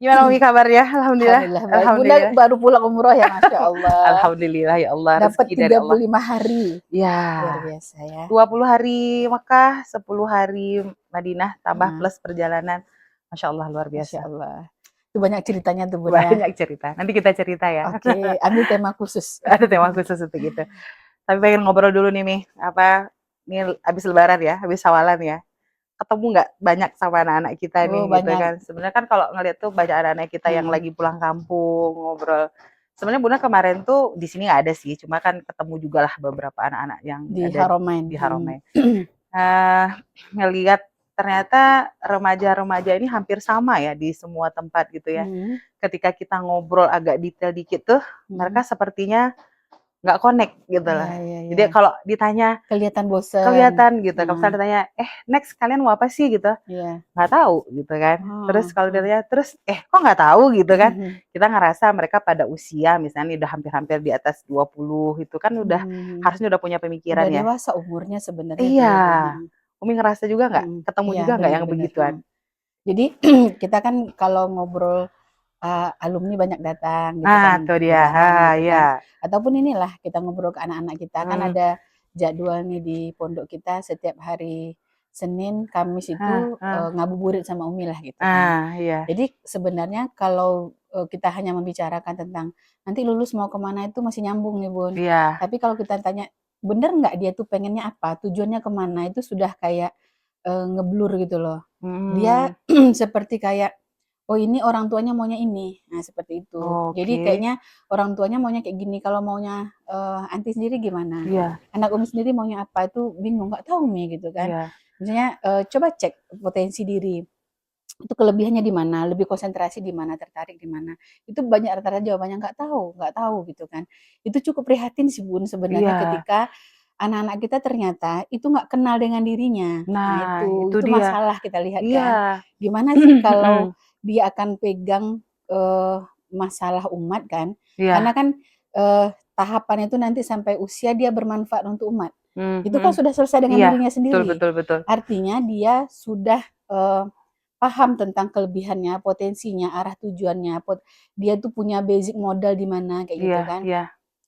Gimana Umi kabarnya? Alhamdulillah. Alhamdulillah baik. Bunda Alhamdulillah. baru pulang umroh ya, Masya Allah. Alhamdulillah ya Allah, Dapat rezeki dari Allah. 35 hari. Luar Ya, biasa ya. 20 hari Mekah, 10 hari Madinah, tambah Nah, plus perjalanan. Masya Allah, luar Masya biasa. Allah. Itu banyak ceritanya tuh Bun ya. Banyak cerita. Nanti kita cerita ya. Oke, ambil tema khusus. Ada tema khusus untuk gitu. Tapi pengen ngobrol dulu nih, Mi. Ini habis lebaran ya, habis sawalan ya. Ketemu nggak banyak sama anak-anak kita Oh, nih gitu banyak. kan. Sebenarnya kan kalau ngeliat tuh banyak anak-anak kita yang lagi pulang kampung, ngobrol. Sebenarnya Bunda kemarin tuh di sini nggak ada sih, cuma kan ketemu juga lah beberapa anak-anak yang Di ada Haramain. di Haramain. Ngelihat ternyata remaja-remaja ini hampir sama ya di semua tempat gitu ya. Ketika kita ngobrol agak detail dikit tuh, mereka sepertinya nggak connect gitu loh. Iya. Jadi kalau ditanya Kelihatan bosen. kelihatan gitu. Kalau misalnya ditanya, next kalian mau apa sih gitu? Iya. Nggak tahu gitu kan. Terus kalau Oh. ditanya terus, kok nggak tahu gitu kan? Kita ngerasa mereka pada usia misalnya udah hampir-hampir di atas 20 itu kan udah harusnya udah punya pemikiran Udah ya. dewasa umurnya sebenarnya tuh Iya. ya, Bun. Umi ngerasa juga nggak? Ketemu Iya, juga nggak yang benar-benar. begituan? Jadi kita kan kalau ngobrol alumni banyak datang gitu Nah, kan, tuh dia. lebaran gitu kan. Iya. Ataupun inilah kita ngobrol ke anak-anak kita kan ada jadwal nih di pondok kita setiap hari Senin, Kamis itu ngabuburit sama Umi lah gitu kan. Iya. Jadi sebenarnya kalau kita hanya membicarakan tentang nanti lulus mau kemana itu masih nyambung nih Bun. Iya. Tapi kalau kita tanya bener nggak dia tuh pengennya apa, tujuannya kemana itu sudah kayak ngeblur gitu loh. Dia seperti kayak oh ini orang tuanya maunya ini, nah seperti itu. Jadi Oke. kayaknya orang tuanya maunya kayak gini, kalau maunya anti sendiri gimana? Iya. Anak Umi sendiri maunya apa itu bingung, nggak tahu Umi gitu kan. Iya. Misalnya coba cek potensi diri, itu kelebihannya di mana, lebih konsentrasi di mana, tertarik di mana. Itu banyak rata-rata jawabannya nggak tahu gitu kan. Itu cukup prihatin sih Bun sebenarnya Iya. ketika anak-anak kita ternyata itu nggak kenal dengan dirinya. Nah Nah, itu itu dia. masalah kita lihat Iya. kan. Gimana sih kalau dia akan pegang masalah umat kan? Karena Iya. kan tahapan itu nanti sampai usia dia bermanfaat untuk umat. Itu kan Mhm. sudah selesai dengan Iya, dirinya sendiri. betul. Artinya dia sudah paham tentang kelebihannya, potensinya, arah tujuannya, dia tuh punya basic modal di mana kayak gitu kan. Iya.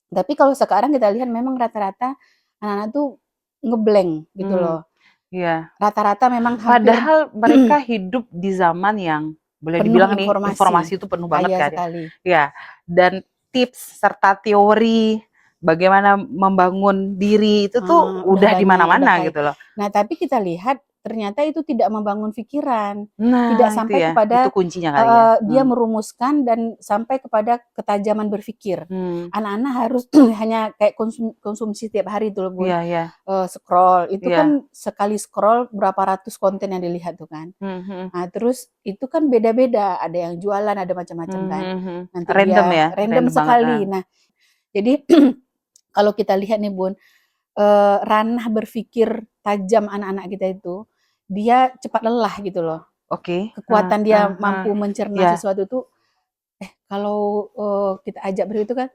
Tapi kalau sekarang kita lihat memang rata-rata anak-anak tuh ngeblank gitu loh. Iya. Rata-rata memang hampir Padahal mereka hidup di zaman yang boleh penuh dibilang nih informasi itu penuh banget kaya kan ya. sekali. Ya, dan tips serta teori bagaimana membangun diri itu tuh Udah udah di banyak, udah mana-mana kaya. gitu loh. Nah, tapi kita lihat ternyata itu tidak membangun pikiran, tidak Nah, itu sampai ya, itu kepada kuncinya kali ya. dia merumuskan dan sampai kepada ketajaman berpikir. Anak-anak harus hanya kayak konsumsi tiap hari itu loh Bun. Iya. Scroll, itu Iya. kan sekali scroll berapa ratus konten yang dilihat tuh kan. Nah, terus itu kan beda-beda, ada yang jualan, ada macam-macam kan. Nanti Random dia ya, random banget. sekali. Nah, jadi kalau kita lihat nih Bun, ranah berpikir tajam anak-anak kita itu, dia cepat lelah gitu loh. Oke. Kekuatan dia mampu mencerna Iya. sesuatu itu, kalau kita ajak begitu kan,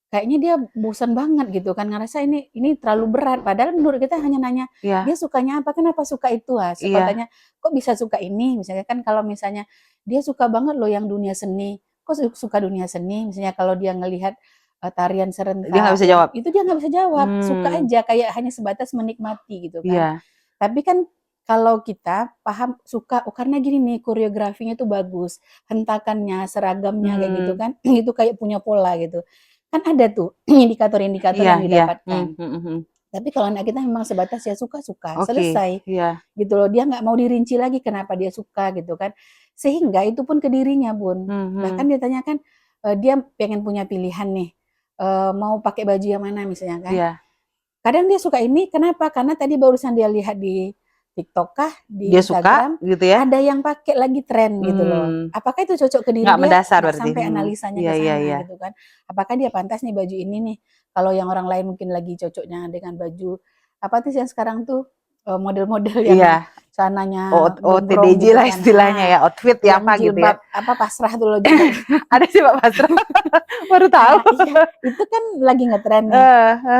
kayaknya dia bosan banget gitu kan, ngerasa ini terlalu berat. Padahal menurut kita hanya nanya, Iya. dia sukanya apa, kenapa suka itu? Kalau Iya. tanya, kok bisa suka ini? Misalnya kan kalau misalnya dia suka banget loh yang dunia seni, kok suka dunia seni? Misalnya kalau dia ngelihat tarian Dia nggak serentak, bisa jawab. itu dia nggak bisa jawab, suka aja kayak hanya sebatas menikmati gitu kan. Iya. Tapi kan kalau kita paham suka, oh karena gini nih koreografinya tuh bagus, hentakannya, seragamnya kayak gitu kan, itu kayak punya pola gitu. Kan ada tuh indikator-indikator yang Iya. didapatkan. Tapi kalau anak kita memang sebatas ya suka-suka, selesai. Iya. Gitu loh, dia nggak mau dirinci lagi kenapa dia suka gitu kan. Sehingga itu pun ke dirinya Bun. Bahkan dia tanyakan, dia pengen punya pilihan nih, mau pakai baju yang mana misalnya kan. Iya. Kadang dia suka ini, kenapa? Karena tadi barusan dia lihat di TikTok kah, di Dia suka Instagram, gitu ya. ada yang pakai lagi tren gitu loh. Apakah itu cocok ke diri Nggak dia? mendasar Nggak berarti. sampai analisanya ke sana gitu kan. Apakah dia pantas nih baju ini nih? Kalau yang orang lain mungkin lagi cocoknya dengan baju apa tuh yang sekarang tuh model-model yang sananya gombrong OTDJ gitu lah kan. istilahnya ya, outfit ya Yang apa gitu ya. jilbab apa pasrah tuh loh jilbab. Ada sih Pak Pasrah. Baru tahu. Nah, iya, itu kan lagi ngetren nih.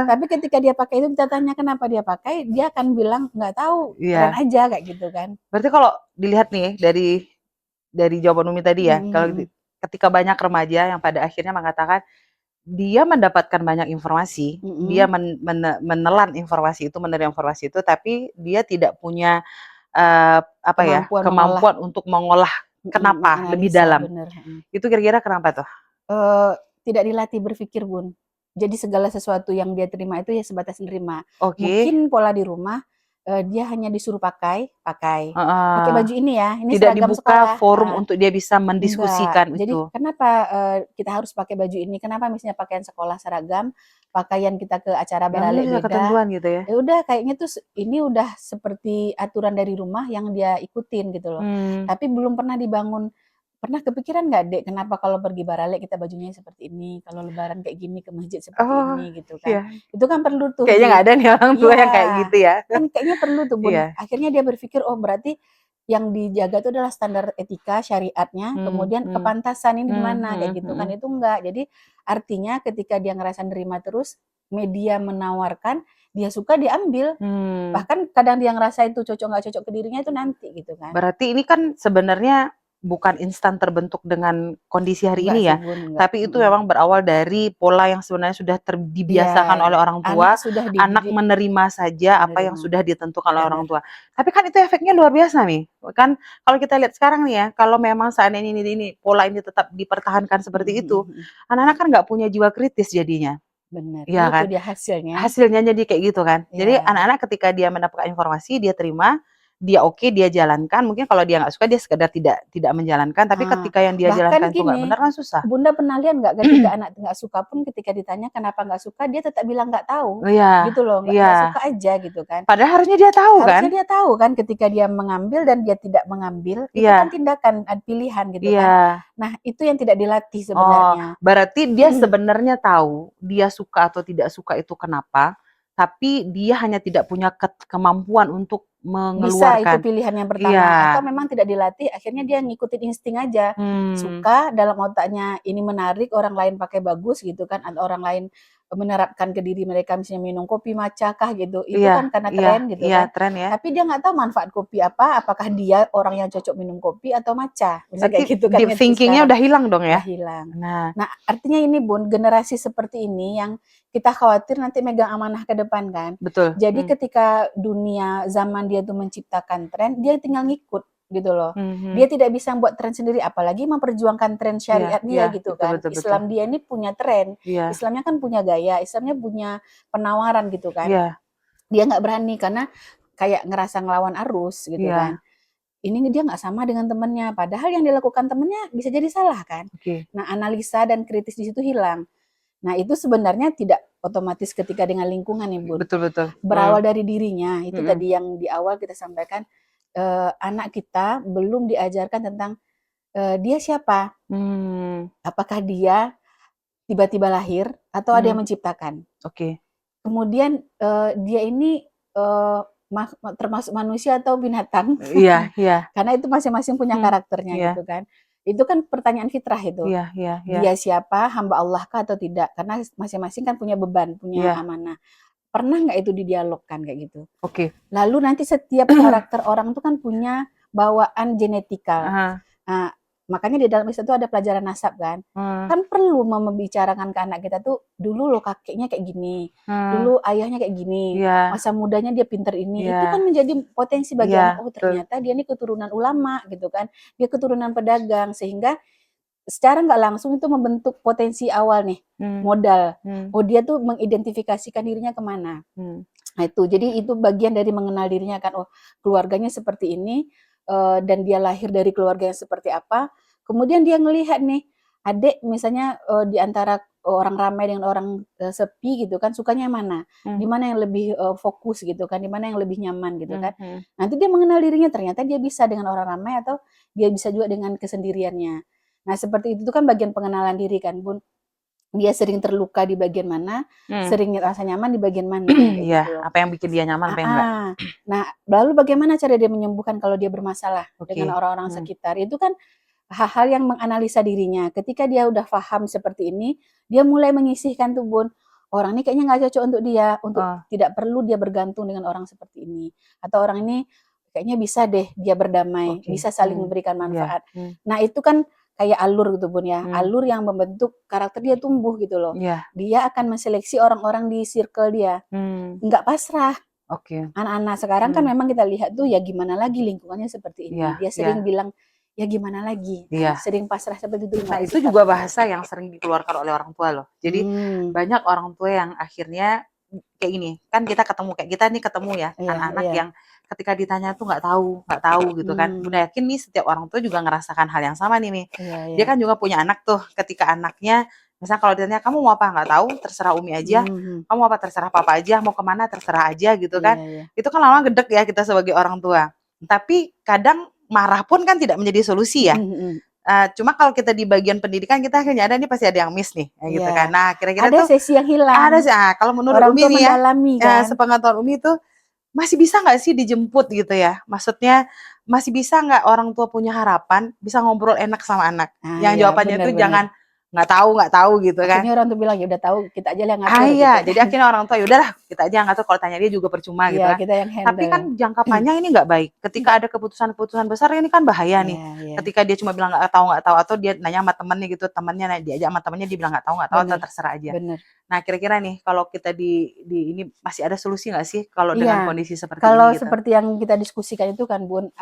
Tapi ketika dia pakai itu kita tanya kenapa dia pakai, dia akan bilang nggak tahu, tren aja kayak gitu kan. Berarti kalau dilihat nih dari dari jawaban Umi tadi ya, kalau Mhm. ketika banyak remaja yang pada akhirnya mengatakan dia mendapatkan banyak informasi, dia Mhm. menelan informasi itu, menerima informasi itu, tapi dia tidak punya, apa ya, Kemampuan mengolah, kemampuan untuk mengolah kenapa lebih menganalisa, dalam. bener, heeh. Itu kira-kira kenapa tuh? Eee, Tidak dilatih berpikir, Bun. Jadi segala sesuatu yang dia terima itu ya sebatas nerima. Oke, Mungkin pola di rumah, dia hanya disuruh pakai, pakai. Pakai heeh. baju ini ya, ini Tidak seragam dibuka sekolah, forum untuk dia bisa enggak. mendiskusikan Jadi itu. kenapa, kita harus pakai baju ini, kenapa misalnya pakaian sekolah seragam, pakaian kita ke acara Yang penting baralek sudah beda, ketentuan gitu ya? ya udah kayaknya tuh ini udah seperti aturan dari rumah yang dia ikutin gitu loh. Mmm. Tapi belum pernah dibangun, "Pernah kepikiran nggak, Dek, kenapa kalau pergi baralek kita bajunya seperti ini, kalau lebaran kayak gini, ke masjid seperti Oh, ini," gitu kan. iya. Itu kan perlu tuh Kayaknya nggak ada nih orang tua iya, yang kayak gitu ya? kan kayaknya perlu tuh, Bun. Iya. Akhirnya dia berpikir, "Oh, berarti yang dijaga itu adalah standar etika, syariatnya, Mmm, kemudian mmm. kepantasan ini di mana," kayak Mhm, gitu kan. mhm. Itu enggak. Jadi artinya ketika dia ngerasa nerima terus, media menawarkan, dia suka diambil. Mmm. Bahkan kadang dia ngerasa itu cocok nggak cocok ke dirinya itu nanti gitu kan. Berarti ini kan sebenarnya bukan instan terbentuk dengan kondisi hari Enggak ini sih, ya, Bun, enggak, tapi itu mhm. memang berawal dari pola yang sebenarnya sudah Iya, dibiasakan oleh orang anak tua, sudah anak dididik menerima saja apa yang menerima, sudah ditentukan oleh orang benar. tua. Tapi kan itu efeknya luar biasa nih, kan kalau kita lihat sekarang nih ya, kalau memang seandainya ini pola ini tetap dipertahankan Mhm, seperti mhm, itu, mhm. anak-anak kan nggak punya jiwa kritis jadinya, Bener, iya itu kan? dia hasilnya. Hasilnya jadi kayak gitu kan. Jadi Iya, anak-anak ketika dia mendapatkan informasi, dia terima, dia oke, dia jalankan, mungkin kalau dia nggak suka, dia sekedar tidak menjalankan, tapi ah, ketika yang dia bahkan jalankan itu nggak gini, benar kan susah. Bunda pernah lihat nggak ketika anak nggak suka pun ketika ditanya kenapa nggak suka, dia tetap bilang nggak tahu, Iya, gitu loh, iya. nggak suka aja gitu kan. Padahal harusnya dia tahu kan? Harusnya dia tahu kan ketika dia mengambil dan dia tidak mengambil, itu kan Iya, tindakan, pilihan gitu kan. iya. Nah, itu yang tidak dilatih Oh, sebenarnya. berarti dia sebenarnya tahu, dia suka atau tidak suka itu kenapa, tapi dia hanya tidak punya kemampuan untuk Bisa itu mengeluarkan. pilihan yang pertama, atau Iya. memang tidak dilatih, akhirnya dia ngikutin insting aja. Mmm, Suka, dalam otaknya ini menarik, orang lain pakai bagus gitu kan, atau orang lain menerapkan ke diri mereka misalnya minum kopi matcha kah gitu, itu iya, kan karena iya, tren gitu iya, kan. tren ya. Tapi dia nggak tahu manfaat kopi apa, apakah dia orang yang cocok minum kopi atau matcha, misalnya Berarti kayak gitu kan deep ngerti thinking-nya sekarang, udah hilang dong udah ya? hilang. Nah, Nah, artinya ini Bun, generasi seperti ini yang kita khawatir nanti megang amanah ke depan kan. betul, Jadi ketika dunia zaman dia tuh menciptakan tren, dia tinggal ngikut gitu loh. mhm, Dia tidak bisa buat tren sendiri, apalagi memperjuangkan tren iya, syariat iya, dia gitu betul, kan. betul, betul, Islam dia ini punya tren, iya, Islamnya kan punya gaya, Islamnya punya penawaran gitu kan. iya, Dia nggak berani karena kayak ngerasa ngelawan arus gitu kan. iya, Ini dia nggak sama dengan temennya, padahal yang dilakukan temennya bisa jadi salah kan. oke, Nah, analisa dan kritis di situ hilang. Nah, itu sebenarnya tidak otomatis ketika dengan lingkungan nih, Bun. betul, betul, Berawal dari dirinya, itu mhm, tadi yang di awal kita sampaikan, anak kita belum diajarkan tentang, dia siapa, mmm, apakah dia tiba-tiba lahir atau ada mmm, yang menciptakan. oke, Kemudian, dia ini, eee, termasuk manusia atau binatang, iya, iya, karena itu masing-masing punya mmm, karakternya iya, gitu kan. Itu kan pertanyaan fitrah itu. iya, iya, iya, Dia siapa, hamba Allah kah atau tidak? Karena masing-masing kan punya beban, punya iya, amanah. Pernah nggak itu didialogkan kayak gitu? oke, Lalu nanti setiap karakter orang itu kan punya bawaan genetikal. heeh, Nah, makanya di dalam Islam itu ada pelajaran nasab kan. heeh, Kan perlu membicarakan ke anak kita tuh, dulu loh kakeknya kayak gini, heeh, dulu ayahnya kayak gini, iya, masa mudanya dia pinter ini. Itu kan iya, menjadi potensi bagi anak, iya, oh betul, ternyata dia ini keturunan ulama gitu kan. Dia keturunan pedagang sehingga secara nggak langsung itu membentuk potensi awal nih, mmm, modal. mmm, Oh dia tuh mengidentifikasikan dirinya kemana. mmm, Nah itu, jadi itu bagian dari mengenal dirinya kan, oh keluarganya seperti ini, dan dia lahir dari keluarga yang seperti apa, kemudian dia ngelihat nih, adik misalnya, di antara orang ramai dengan orang, sepi gitu kan, sukanya yang mana? mmm, Di mana yang lebih, fokus gitu kan, di mana yang lebih nyaman gitu mmm, kan. mhm, Nanti dia mengenal dirinya, ternyata dia bisa dengan orang ramai atau dia bisa juga dengan kesendiriannya. Nah seperti itu tuh kan bagian pengenalan diri kan, Bun. Dia sering terluka di bagian mana, mmm, sering rasa nyaman di bagian mana, kayak iya, gitu loh. apa yang bikin dia nyaman, apa yang enggak, Heeh. Nah, lalu bagaimana cara dia menyembuhkan kalau dia bermasalah oke, dengan orang-orang mmm, sekitar? Itu kan hal-hal yang menganalisa dirinya. Ketika dia udah paham seperti ini, dia mulai menyisihkan tuh, Bun, orang ini kayaknya nggak cocok untuk dia, untuk oh, tidak perlu dia bergantung dengan orang seperti ini. Atau orang ini kayaknya bisa deh dia berdamai, bisa saling memberikan manfaat. Nah itu kan kayak alur gitu Bun ya, alur yang membentuk karakter dia tumbuh gitu loh. Dia akan menseleksi orang-orang di circle dia, nggak pasrah. Anak-anak sekarang kan memang kita lihat tuh ya gimana lagi lingkungannya seperti ini. Dia sering bilang ya gimana lagi, sering pasrah seperti itu. Nah itu juga bahasa yang sering dikeluarkan oleh orang tua loh. Jadi banyak orang tua yang akhirnya kayak gini, kan kita ketemu kayak kita nih ketemu ya anak-anak yang ketika ditanya tuh nggak tahu gitu kan. Bunda yakin nih setiap orang tua juga ngerasakan hal yang sama nih. Dia kan juga punya anak tuh, ketika anaknya misalnya kalau ditanya kamu mau apa, nggak tahu, terserah Umi aja. Kamu mau apa, terserah Papa aja. Mau kemana, terserah aja gitu kan. Itu kan lama gedek ya kita sebagai orang tua. Tapi kadang marah pun kan tidak menjadi solusi ya. Cuma kalau kita di bagian pendidikan kita akhirnya ada nih pasti ada yang miss nih gitu kan. Nah kira-kira ada tuh sesi yang hilang. ada sih. Kalau menurut orang Umi nih ya, kan? sepengetahuan Umi tuh masih bisa nggak sih dijemput gitu ya? Maksudnya masih bisa nggak orang tua punya harapan bisa ngobrol enak sama anak? Yang jawabannya tuh jangan nggak tahu gitu kan. Akhirnya orang tuh bilang ya udah tahu kita aja yang ngatur gitu. Gitu. Jadi akhirnya orang tua ya udahlah kita aja yang ngatur, kalau tanya dia juga percuma gitu kan. Kita yang handle. Tapi kan jangka panjang ini nggak baik. Ketika ada keputusan-keputusan besar ini kan bahaya nih. Ketika dia cuma bilang nggak tahu atau dia nanya sama temennya gitu, temennya diajak sama temennya dia bilang nggak tahu atau terserah aja. Nah kira-kira nih kalau kita di ini masih ada solusi nggak sih kalau dengan kondisi seperti ini? Kalau seperti yang kita diskusikan itu kan Bun,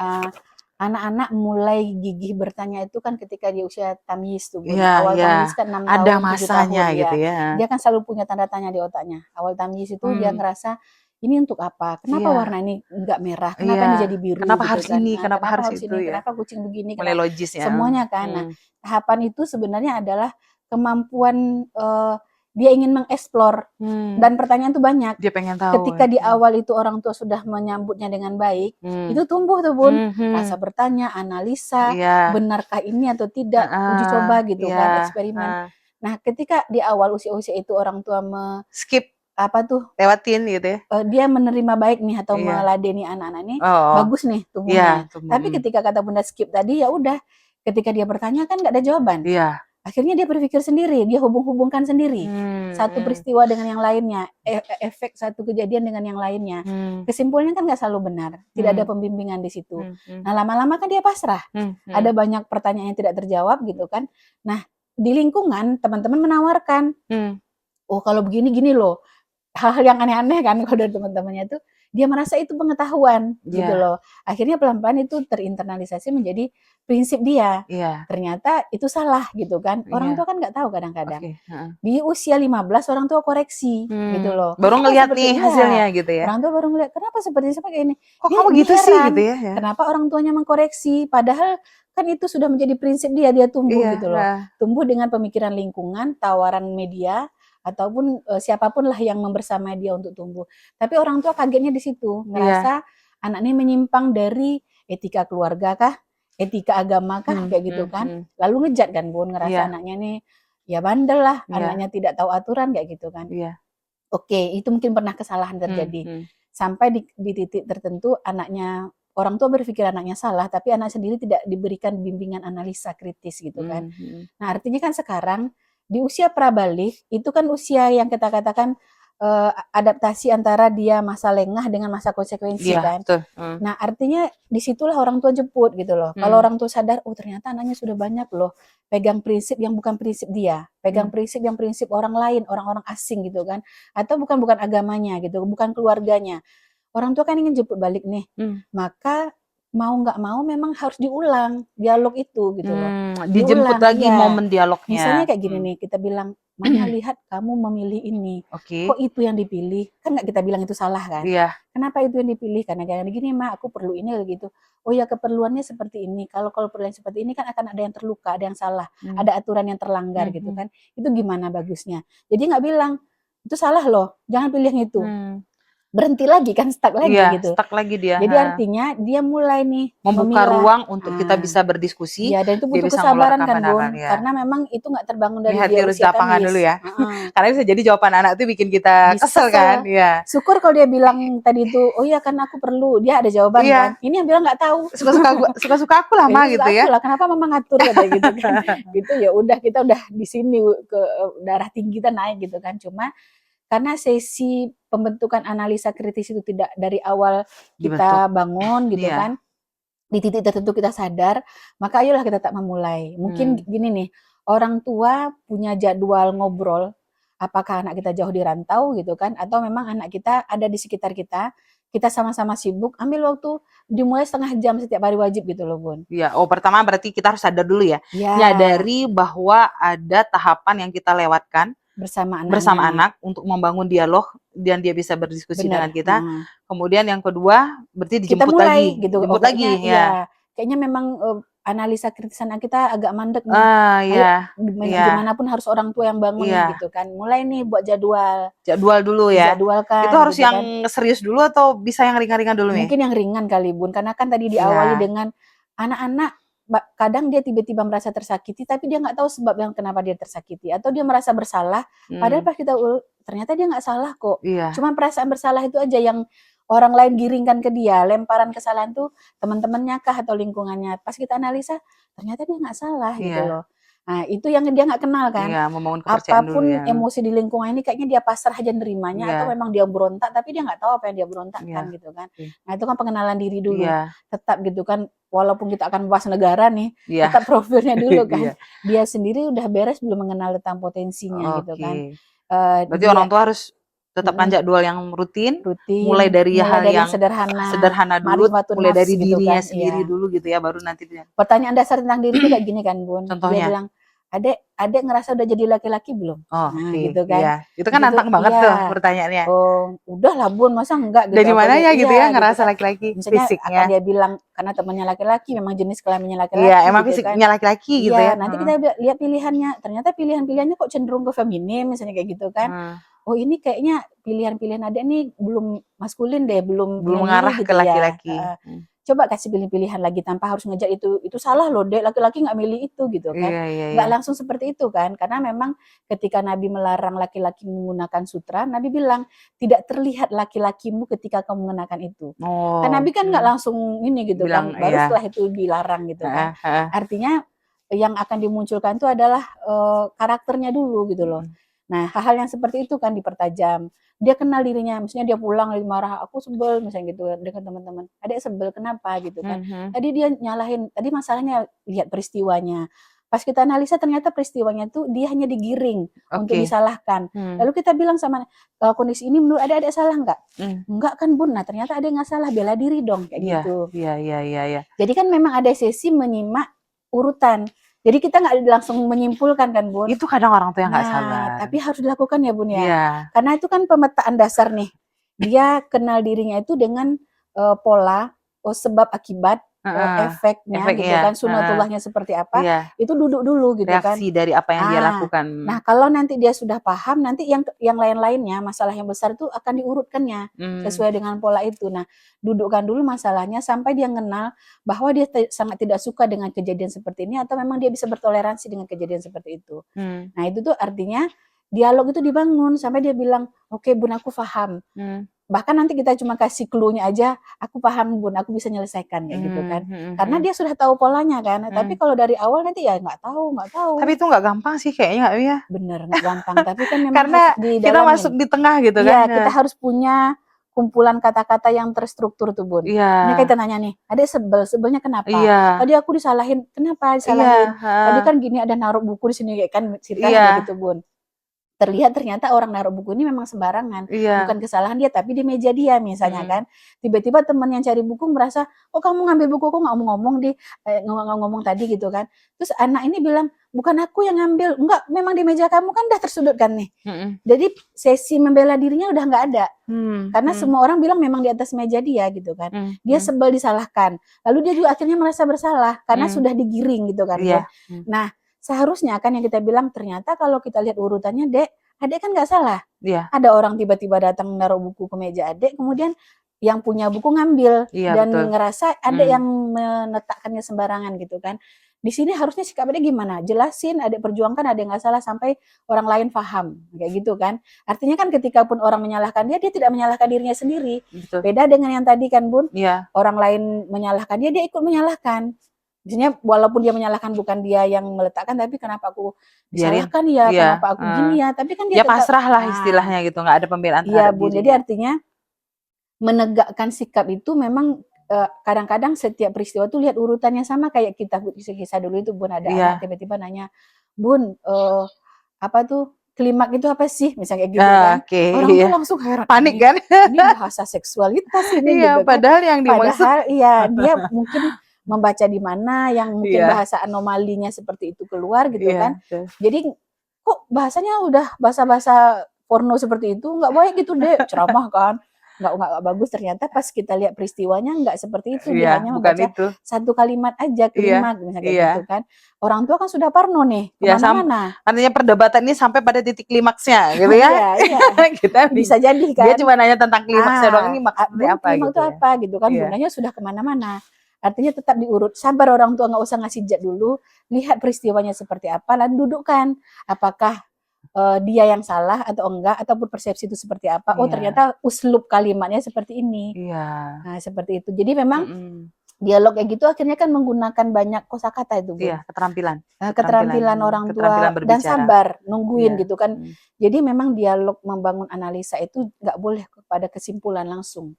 anak-anak mulai gigih bertanya itu kan ketika dia usia tamyiz tuh Bun. Awal tamyiz kan 6 ada tahun, 7 masanya tahun gitu ya. Dia kan selalu punya tanda tanya di otaknya. Awal tamyiz itu dia ngerasa ini untuk apa? Kenapa warna ini enggak merah? Kenapa ini jadi biru? Kenapa gitu harus kan? ini? Kenapa harus itu ini? ya? Kenapa kucing begini? Mulai logis ya. Semuanya kan. Nah, tahapan itu sebenarnya adalah kemampuan dia ingin mengeksplor dan pertanyaan tuh banyak. Dia pengen tahu. Ketika di awal itu orang tua sudah menyambutnya dengan baik, itu tumbuh tuh Bun, rasa bertanya, analisa, benarkah ini atau tidak, uji coba gitu kan, eksperimen. Nah, ketika di awal usia-usia itu orang tua skip apa tuh lewatin gitu ya. Dia menerima baik nih atau meladeni anak-anak ini bagus nih tumbuhnya. Tapi ketika kata Bunda skip tadi ya udah, ketika dia bertanya kan nggak ada jawaban. Akhirnya dia berpikir sendiri, dia hubung-hubungkan sendiri satu peristiwa dengan yang lainnya, efek satu kejadian dengan yang lainnya. Kesimpulannya kan nggak selalu benar, tidak ada pembimbingan di situ. Nah lama-lama kan dia pasrah, ada banyak pertanyaan yang tidak terjawab gitu kan. Nah di lingkungan teman-teman menawarkan, oh kalau begini gini loh, hal-hal yang aneh-aneh kan kalau dari teman-temannya itu dia merasa itu pengetahuan gitu loh. Akhirnya pelan-pelan itu terinternalisasi menjadi prinsip dia. Ternyata itu salah gitu kan. Orang tua kan nggak tahu kadang-kadang. Di usia 15 orang tua koreksi gitu loh. Baru ngelihat nih hasilnya gitu ya. Orang tua baru ngelihat kenapa seperti ini. Kok kamu gitu sih gitu ya. Kenapa orang tuanya mengkoreksi padahal kan itu sudah menjadi prinsip dia tumbuh gitu loh. Tumbuh dengan pemikiran lingkungan, tawaran media ataupun siapapun lah yang membersamai dia untuk tumbuh. Tapi orang tua kagetnya di situ, ngerasa anak ini menyimpang dari etika keluarga kah, etika agama kah, kayak gitu kan. Lalu ngejat kan Bun, ngerasa anaknya nih ya bandel lah, anaknya tidak tahu aturan kayak gitu kan. Oke, itu mungkin pernah kesalahan terjadi. Sampai di titik tertentu anaknya, orang tua berpikir anaknya salah, tapi anak sendiri tidak diberikan bimbingan analisa kritis gitu kan. Nah artinya kan sekarang di usia prabalik itu kan usia yang kita katakan adaptasi antara dia masa lengah dengan masa konsekuensi kan. Nah artinya disitulah orang tua jemput gitu loh. Kalau orang tua sadar, oh ternyata anaknya sudah banyak loh pegang prinsip yang bukan prinsip dia, pegang prinsip yang prinsip orang lain, orang-orang asing gitu kan, atau bukan agamanya gitu, bukan keluarganya. Orang tua kan ingin jemput balik nih, maka mau nggak mau memang harus diulang dialog itu gitu loh. Dijemput lagi momen dialognya. Misalnya kayak gini nih, kita bilang, Mama lihat kamu memilih ini, kok itu yang dipilih? Kan nggak kita bilang itu salah kan? Kenapa itu yang dipilih? Karena kayak gini, Ma, aku perlu ini gitu. Oh ya keperluannya seperti ini. Kalau perluan seperti ini kan akan ada yang terluka, ada yang salah, ada aturan yang terlanggar gitu kan. Itu gimana bagusnya? Jadi nggak bilang itu salah loh, jangan pilih yang itu. Berhenti lagi kan, stuck lagi gitu. Stuck lagi dia. Jadi artinya dia mulai nih membuka ruang untuk kita bisa berdiskusi. Dan itu butuh kesabaran kan Bun, karena memang itu nggak terbangun dari dia usia lapangan dulu ya. Karena bisa jadi jawaban anak itu bikin kita kesel kan. Syukur kalau dia bilang tadi itu, oh iya kan aku perlu, dia ada jawaban kan. Ini yang bilang nggak tahu. Suka-suka aku lah Ma gitu ya. Kenapa Mama ngatur kayak gitu kan. Gitu ya udah kita udah di sini ke darah tinggi kita naik gitu kan. Cuma karena sesi pembentukan analisa kritis itu tidak dari awal Dibentuk. kita bangun gitu Iya. kan, di titik tertentu kita sadar, maka ayolah kita tak memulai. Mungkin gini nih, orang tua punya jadwal ngobrol, apakah anak kita jauh di rantau gitu kan, atau memang anak kita ada di sekitar kita sama-sama sibuk, ambil waktu dimulai setengah jam setiap hari wajib gitu loh Bun. Iya, oh pertama berarti kita harus sadar dulu ya, Ya, nyadari bahwa ada tahapan yang kita lewatkan bersama bersama anak-anak. anak untuk membangun dialog dan dia bisa berdiskusi Bener. dengan kita. Kemudian yang kedua berarti Kita dijemput mulai lagi, gitu. Oh jemput lagi kayaknya ya. iya, kayaknya memang analisa kritis anak kita agak mandek nih. Ayo Iya, iya, gimana pun harus orang tua yang bangun nih iya. gitu kan. Mulai nih buat jadwal, Jadwal dulu ya. Itu dijadwalkan harus gitu kan. yang serius dulu atau bisa yang ringan-ringan dulu nih? Mungkin yang ringan kali Bun, karena kan tadi diawali Iya. dengan anak-anak kadang dia tiba-tiba merasa tersakiti tapi dia nggak tahu sebab yang kenapa dia tersakiti atau dia merasa bersalah padahal pas kita ternyata dia nggak salah kok. Iya. Cuma perasaan bersalah itu aja yang orang lain giringkan ke dia, lemparan kesalahan tuh teman-temannya kah atau lingkungannya. Pas kita analisa ternyata dia nggak salah gitu Iya. loh. Nah, itu yang dia nggak kenal kan. Iya, membangun kepercayaan dulu Apapun ya. emosi di lingkungan ini kayaknya dia pasrah aja nerimanya atau Iya. memang dia berontak tapi dia nggak tahu apa yang dia berontakkan Iya. gitu kan. Iya. Nah, itu kan pengenalan diri dulu. Iya. Tetap gitu kan, walaupun kita akan bahas negara nih, Iya. tetap profilnya dulu kan. Iya. Dia sendiri udah beres belum mengenal tentang potensinya gitu kan. Oke. Berarti Dia orang tua harus tetapkan jadwal yang rutin, mulai rutin, dari mulai hal dari yang yang sederhana, sederhana dulu, ma'rifatun mulai nafs dari gitu dirinya kan. sendiri Iya. dulu gitu ya, baru nanti Pertanyaan dasar tentang diri itu kayak gini kan, Bun. Dia contohnya. bilang, "Adek ngerasa udah jadi laki-laki belum?" Oh, Nah, oke. gitu kan. Iya. Itu kan Itu tuh nantang banget tuh iya. pertanyaannya. Oh, udahlah Bun, masa enggak gitu, Dari apalagi mananya gitu ya iya gitu ngerasa kan. laki-laki Misalnya akan fisiknya? dia bilang karena temannya laki-laki, memang jenis kelaminnya Iya, laki-laki emang gitu kan. fisiknya laki-laki gitu ya? Iya, nanti kita lihat pilihannya, ternyata pilihan-pilihannya kok cenderung ke feminim misalnya kayak gitu kan. Oh ini kayaknya pilihan-pilihan adek nih belum maskulin deh, belum Belum manly mengarah ke gitu ya. laki-laki. Coba kasih pilihan lagi tanpa harus ngejar itu salah loh dek, laki-laki nggak milih itu gitu kan. Iya, iya, Nggak iya. langsung seperti itu kan, karena memang ketika Nabi melarang laki-laki menggunakan sutra, Nabi bilang tidak terlihat laki-lakimu ketika kamu mengenakan itu. Kan Oh, Nabi kan nggak langsung ini gitu kan, bilang baru iya. setelah itu dilarang gitu kan. Heeh, heeh. Artinya yang akan dimunculkan itu adalah karakternya dulu gitu loh. Nah, hal-hal yang seperti itu kan dipertajam. Dia kenal dirinya, misalnya dia pulang lagi marah, aku sebel misalnya gitu dengan teman-teman. Adek sebel kenapa gitu kan. Tadi dia nyalahin, tadi masalahnya lihat peristiwanya. Pas kita analisa ternyata peristiwanya itu dia hanya digiring untuk Oke. disalahkan. Lalu kita bilang sama kondisi ini menurut adek salah nggak? Enggak kan Bun, nah ternyata adek nggak salah, bela diri dong kayak Iya, gitu. iya, iya, iya, iya. Jadi kan memang ada sesi menyimak urutan. Jadi kita nggak langsung menyimpulkan kan Bun. Itu kadang orang tua yang nggak Nah, sabar. tapi harus dilakukan ya Bun ya. Iya. Karena itu kan pemetaan dasar nih. Dia kenal dirinya itu dengan pola, sebab akibat, Heeh. efeknya Efek gitu iya, kan, heeh. sunatullahnya seperti apa, Iya. itu duduk dulu gitu kan. Reaksi dari apa yang dia lakukan. Nah kalau nanti dia sudah paham, nanti yang lain-lainnya, masalah yang besar itu akan diurutkannya sesuai dengan pola itu. Nah, dudukkan dulu masalahnya sampai dia kenal bahwa dia sangat tidak suka dengan kejadian seperti ini atau memang dia bisa bertoleransi dengan kejadian seperti itu. Nah, itu tuh artinya dialog itu dibangun sampai dia bilang, "Oke Bun, aku paham." Bahkan nanti kita cuma kasih clue-nya aja, "Aku paham Bun, aku bisa nyelesaikan," kayak gitu kan. Karena dia sudah tahu polanya kan. Tapi kalau dari awal nanti ya nggak tahu. Tapi itu nggak gampang sih kayaknya nggak ya? Bener, nggak gampang. Tapi kan memang Karena harus kita didalamin. masuk di tengah gitu kan. Iya, kita harus punya kumpulan kata-kata yang terstruktur tuh Bun. Ini Iya. kita nanya nih, adek sebelnya kenapa? Iya. Tadi aku disalahin, kenapa Iya, disalahin? Tadi heeh. kan gini ada naruh buku di sini kayak kan ceritanya Iya. kayak gitu Bun. Terlihat ternyata orang naruh buku ini memang sembarangan, Iya. bukan kesalahan dia tapi di meja dia misalnya kan. Tiba-tiba teman yang cari buku merasa, "Kok kamu ngambil buku, kok nggak ngomong di ngomong tadi," gitu kan. Terus anak ini bilang, "Bukan aku yang ngambil." "Enggak, memang di meja kamu kan udah tersudutkan nih." Jadi sesi membela dirinya udah nggak ada. Karena semua orang bilang memang di atas meja dia gitu kan. Dia sebel disalahkan. Lalu dia juga akhirnya merasa bersalah karena sudah digiring gitu kan. Iya. Nah, seharusnya kan yang kita bilang ternyata kalau kita lihat urutannya adek kan nggak salah. Iya. Ada orang tiba-tiba datang naruh buku ke meja adek, kemudian yang punya buku ngambil Iya, dan betul. ngerasa adek yang menetapkannya sembarangan gitu kan. Di sini harusnya sikap adek gimana? Jelasin, adek perjuangkan adek nggak salah sampai orang lain paham kayak gitu kan. Artinya kan ketika pun orang menyalahkan dia tidak menyalahkan dirinya sendiri. Betul. Beda dengan yang tadi kan Bun. Iya. Orang lain menyalahkan dia ikut menyalahkan. Misalnya walaupun dia menyalahkan bukan dia yang meletakkan, tapi kenapa aku Biarin. disalahkan ya, Iya, kenapa aku gini ya, tapi kan dia ya tetap pasrah lah istilahnya gitu, nggak ada pembelaan iya terhadap Bun. Jadi dirinya. artinya menegakkan sikap itu memang kadang-kadang setiap peristiwa tuh lihat urutannya sama kayak kita kisah dulu itu Bun, ada anak Iya. tiba-tiba nanya, "Bun, apa tuh klimaks itu apa sih?" Misalnya kayak gitu kan. Oke, Orang iya. tuh langsung heran, Panik kan? ini bahasa seksualitas ini Iya, gitu kan. padahal yang dimaksud Padahal iya dia mungkin membaca di mana yang mungkin iya, bahasa anomalinya seperti itu keluar gitu kan. iya, betul. Jadi kok bahasanya udah bahasa-bahasa porno seperti itu, nggak baik gitu Dek, ceramah kan. Nggak bagus, ternyata pas kita lihat peristiwanya nggak seperti itu, dia Iya, hanya bukan membaca itu. satu kalimat aja, Iya, klimaks misalnya kayak iya. gitu kan. Orang tua kan sudah parno nih, Ya, kemana-mana. artinya perdebatan ini sampai pada titik klimaksnya gitu ya. Iya iya, Kita bisa jadi dia kan. cuma nanya tentang klimaksnya doang, ini maksudnya Bun apa klimaks gitu itu ya. apa gitu kan, Iya. bundanya sudah kemana-mana. Artinya tetap diurut, sabar orang tua, nggak usah ngasih jad dulu, lihat peristiwanya seperti apa, lalu dudukkan. Apakah dia yang salah atau enggak, ataupun persepsi itu seperti apa. Oh Iya. ternyata uslub kalimatnya seperti ini. Iya. Nah seperti itu. Jadi memang Mm-mm. dialog kayak gitu akhirnya kan menggunakan banyak kosakata itu Bun. Iya, keterampilan. Keterampilan orang tua Keterampilan dan berbicara. sabar, nungguin Iya. gitu kan. Jadi memang dialog membangun analisa itu nggak boleh kepada kesimpulan langsung.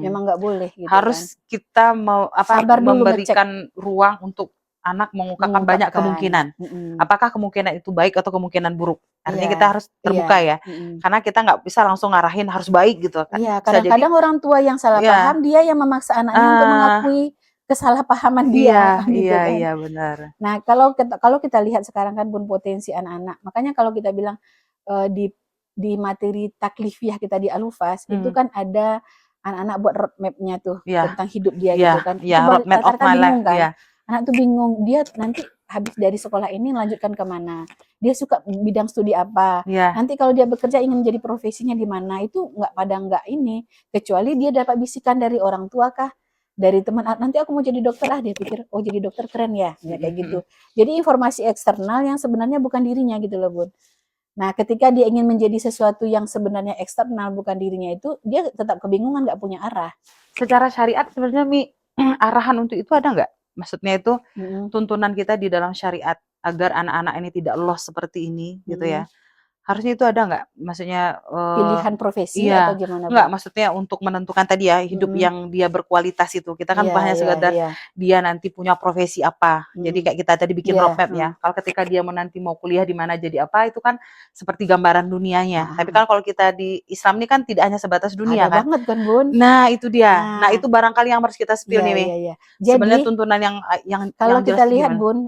Memang nggak boleh gitu kan. Harus kita Sabar dulu ngecek. memberikan ruang untuk anak mengungkapkan banyak kemungkinan. Apakah kemungkinan itu baik atau kemungkinan buruk? Artinya kita Iya, harus iya, terbuka ya. Karena kita nggak bisa langsung ngarahin harus baik gitu kan. Iya, Bisa jadi kadang-kadang orang tua yang salah iya. paham, dia yang memaksa anaknya untuk mengakui kesalahpahaman dia, Iya, gitu iya, kan. iya benar. Nah, kalau kita lihat sekarang kan Bun, potensi anak-anak, makanya kalau kita bilang di materi taklifiyah kita di Al-Hufaz, itu kan ada anak-anak buat roadmap-nya tuh Iya, tentang hidup dia iya, gitu kan. iya, Itu roadmap of rata-rata my life, bingung kan. iya. Anak tuh bingung, dia nanti habis dari sekolah ini lanjutkan kemana? Dia suka bidang studi apa? Iya. Nanti kalau dia bekerja ingin jadi profesinya di mana? Itu nggak ini, kecuali dia dapat bisikan dari orang tua kah? Dari teman, nanti aku mau jadi dokter, dia pikir, oh jadi dokter keren ya, kayak gitu. Jadi informasi eksternal yang sebenarnya bukan dirinya gitu loh Bun. Nah ketika dia ingin menjadi sesuatu yang sebenarnya eksternal bukan dirinya itu, dia tetap kebingungan, nggak punya arah. Secara syariat sebenarnya arahan untuk itu ada nggak? Maksudnya itu tuntunan kita di dalam syariat agar anak-anak ini tidak lost seperti ini gitu ya. Harusnya itu ada nggak? Maksudnya Pilihan profesi atau iya, gimana nggak Bun? maksudnya untuk menentukan tadi ya hidup yang dia berkualitas itu. Kita kan Iya, bukan hanya iya, sekedar iya. dia nanti punya profesi apa. Jadi kayak kita tadi bikin Iya, roadmap ya. Kalau ketika dia nanti mau kuliah di mana jadi apa itu kan seperti gambaran dunianya. Tapi kan kalau kita di Islam ini kan tidak hanya sebatas dunia ada kan. banget kan Bun. Nah, itu dia. Nah, Nah, itu barangkali yang harus kita spill iya, nih, Mi. iya, iya. Sebenarnya Jadi tuntunan kalau yang jelas kita itu lihat gimana? Bun,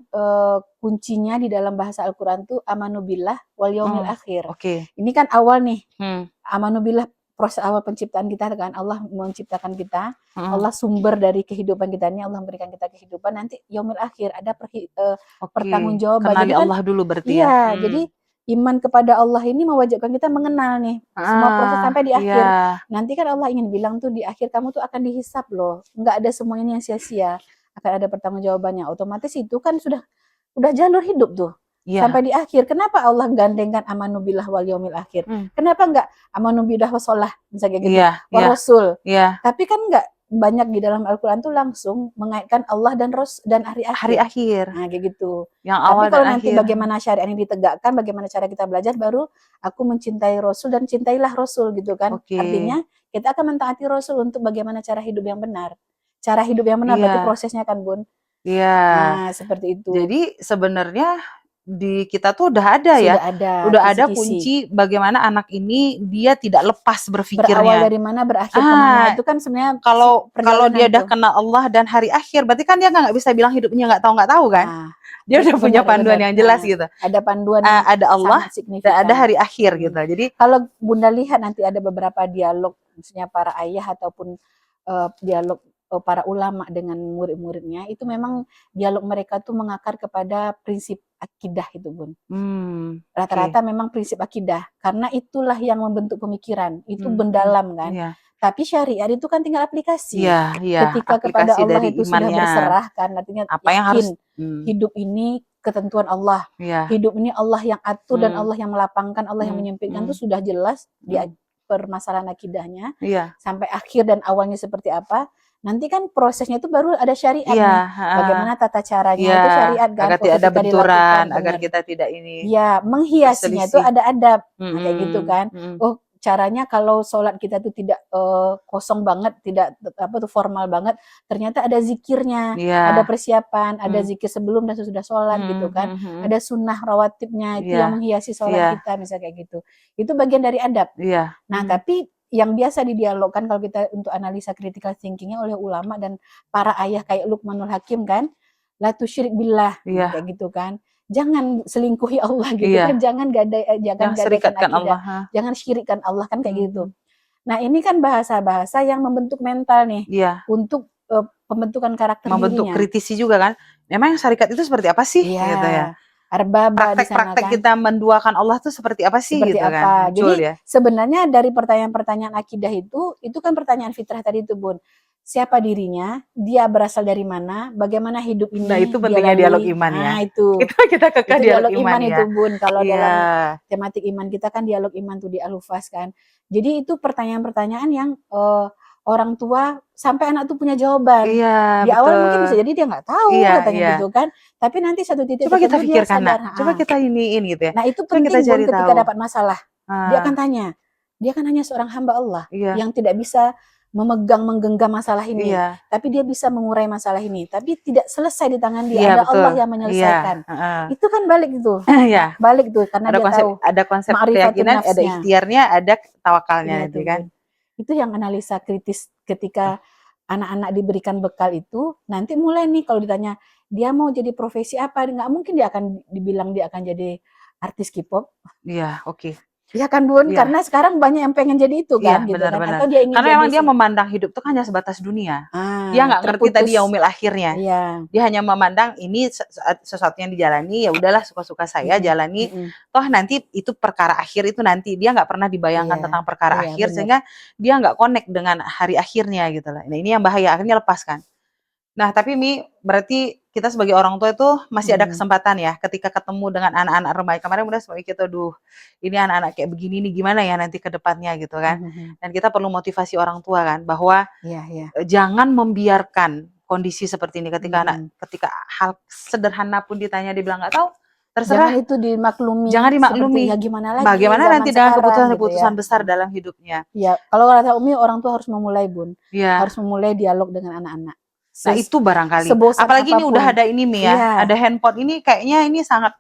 kuncinya di dalam bahasa Al-Quran tuh amanu billah wal yaumil Oh, akhir. oke. Ini kan awal nih, Hmm. amanu billah proses awal penciptaan kita kan, Allah menciptakan kita, Hmm. Allah sumber dari kehidupan kita ini, Allah memberikan kita kehidupan, nanti yaumil akhir ada Oke. pertanggungjawaban. Jadi Kenali kan Allah dulu berarti ya. iya, jadi iman kepada Allah ini mewajibkan kita mengenal nih semua proses sampai di Iya. akhir. Nanti kan Allah ingin bilang tuh di akhir kamu tuh akan dihisap loh, nggak ada semuanya yang sia-sia, akan ada pertanggungjawabannya. Otomatis itu kan udah jalur hidup tuh. Iya. Sampai di akhir, kenapa Allah gandengkan amanu billah wal yaumil akhir? Kenapa enggak amanu billah wasolah, misalnya gitu, Iya, iya. warasul. Iya. Tapi kan enggak banyak di dalam Al-Quran tuh langsung mengaitkan Allah dan hari Hari akhir. akhir. Nah, kayak gitu. Yang Tapi awal dan kalau nanti akhir. bagaimana syariat ini ditegakkan, bagaimana cara kita belajar, baru aku mencintai Rasul dan cintailah Rasul gitu kan. Oke. Artinya kita akan mentaati Rasul untuk bagaimana cara hidup yang benar. Cara hidup yang benar berarti Iya. prosesnya kan Bun. Iya. Nah, seperti itu. Jadi sebenarnya di kita tuh udah ada ya. Sudah ada Udah ada kisi-kisi. kunci bagaimana anak ini dia tidak lepas Berawal berpikirnya. dari mana, berakhir kemana. Itu kan sebenarnya Kalau dia perjalanan udah tuh. kenal Allah dan hari akhir, berarti kan dia nggak bisa bilang hidupnya nggak tahu kan? Nah, Dia udah punya benar, panduan benar. yang jelas Nah, gitu. ada panduan yang Ada Allah sangat dan signifikan. ada hari akhir gitu. Jadi kalau Bunda lihat nanti ada beberapa dialog, misalnya para ayah ataupun dialog para ulama dengan murid-muridnya, itu memang dialog mereka tuh mengakar kepada prinsip akidah itu Bun. Rata-rata memang prinsip akidah, karena itulah yang membentuk pemikiran, itu mendalam kan. Iya. Tapi syariat itu kan tinggal aplikasi. Iya, iya. Ketika Aplikasi kepada Allah dari itu sudah imannya. berserah kan, artinya Apa yang yakin harus hidup ini ketentuan Allah. Iya. Hidup ini Allah yang atur dan Allah yang melapangkan, Allah yang menyempitkan itu sudah jelas di permasalahan akidahnya. Iya. Sampai akhir dan awalnya seperti apa. nanti kan prosesnya itu baru ada syariat Iya, nih. heeh. Bagaimana tata caranya Iya, itu syariat kan. agar Oh, tidak ada ketika benturan, dilakukan agar benar. kita tidak ini Ya, menghiasinya itu berselisih. ada adab. Nah, kayak gitu kan. Mhm. Oh, caranya kalau sholat kita tuh tidak kosong banget, tidak apa tuh formal banget, ternyata ada zikirnya, ada Iya. persiapan, ada Mmm. zikir sebelum dan sesudah sholat gitu kan. Mhm. Ada sunnah rawatibnya itu Iya. yang menghiasi sholat Iya. kita, misalnya kayak gitu. Itu bagian dari adab. Iya. Nah, tapi yang biasa didialogkan kalau kita untuk analisa critical thinking-nya oleh ulama dan para ayah kayak Luqmanul Hakim kan, la tusyrik billah, nah, Iya. kayak gitu kan. Jangan selingkuhi Allah gitu kan, Iya. jangan jangan Jangan gadaikan serikatkan akidah, Allah, heeh. jangan syirikkan Allah kan kayak gitu. Mhm. Nah, ini kan bahasa-bahasa yang membentuk mental nih Iya. untuk pembentukan karakter Membentuk dirinya. kritisi juga kan. Memang syarikat itu seperti apa sih? Iya, Gitu ya. arbaba di sana Praktek-praktek kan. kita menduakan Allah tuh seperti apa sih Seperti gitu kan? apa. Muncul Jadi ya. sebenarnya dari pertanyaan-pertanyaan akidah itu kan pertanyaan fitrah tadi itu, Bun. Siapa dirinya, dia berasal dari mana, bagaimana hidup Nah, itu ini dia pentingnya dialog lalui. iman ya. Nah, itu. Kita kekeh Itu dialog dialog iman iman ya. itu, Bun. Kalau Iya. dalam tematik iman kita kan dialog iman tuh di Al-Hufaz kan. Jadi itu pertanyaan-pertanyaan yang orang tua sampai anak tuh punya jawaban. Iya, Di awal mungkin bisa betul. jadi dia nggak tahu Iya, katanya iya. gitu kan. Tapi nanti satu titik Coba kita tertentu dia pikirkan, Nak. sadar. Coba kita iniin gitu ya. Nah, itu Coba kita penting, Bun, cari ketika tahu. dapat masalah. Dia akan tanya. Dia kan hanya seorang hamba Allah Iya. yang tidak bisa menggenggam masalah ini, Iya. tapi dia bisa mengurai masalah ini, tapi tidak selesai di tangan dia, Iya, ada betul. Allah yang Iya, menyelesaikan. heeh. Itu kan balik itu. Iya. Balik tuh karena dia tahu Ada konsep ma'rifatun keyakinan, ada nafsnya. ikhtiarnya, ada tawakalnya Iya itu tuh, kan. Bun. Itu yang analisa kritis ketika anak-anak diberikan bekal itu, nanti mulai nih kalau ditanya, dia mau jadi profesi apa? Nggak mungkin dia akan dibilang dia akan jadi artis K-pop. Iya, oke. Iya kan, Bun? Iya. Karena sekarang banyak yang pengen jadi itu Iya, kan, gitu kan. benar-benar. Atau dia ingin Karena jadi emang dia memandang hidup tuh hanya sebatas dunia. Dia nggak ngerti tadi terputus. yaumil akhirnya. Iya. Dia hanya memandang ini sesuatu yang dijalani, ya udahlah suka-suka saya jalani. Toh nanti itu perkara akhir itu nanti. Dia nggak pernah dibayangkan Iya, tentang perkara iya, akhir bener. sehingga dia nggak connect dengan hari akhirnya gitu lah. Nah, ini yang bahaya, akhirnya lepas kan. Nah, tapi Mi, berarti kita sebagai orang tua itu masih ada kesempatan ya ketika ketemu dengan anak-anak remaja. Kemarin udah sebagai kita, duh, ini anak-anak kayak begini nih gimana ya nanti ke depannya gitu kan. Dan kita perlu motivasi orang tua kan bahwa jangan membiarkan kondisi seperti ini ketika ketika hal sederhana pun ditanya dia bilang nggak tahu, terserah. Jangan itu dimaklumi. Jangan dimaklumi. Seperti ya gimana lagi Bagaimana zaman nanti dengan sekarang keputusan-keputusan gitu ya. besar dalam hidupnya. Ya, kalau kata Umi, orang tua harus memulai, Bun. Iya. Harus memulai dialog dengan anak-anak. Nah, itu barangkali. Sebosan Apalagi ini apapun. udah ada ini Mi ya, Iya. ada handphone ini kayaknya ini sangat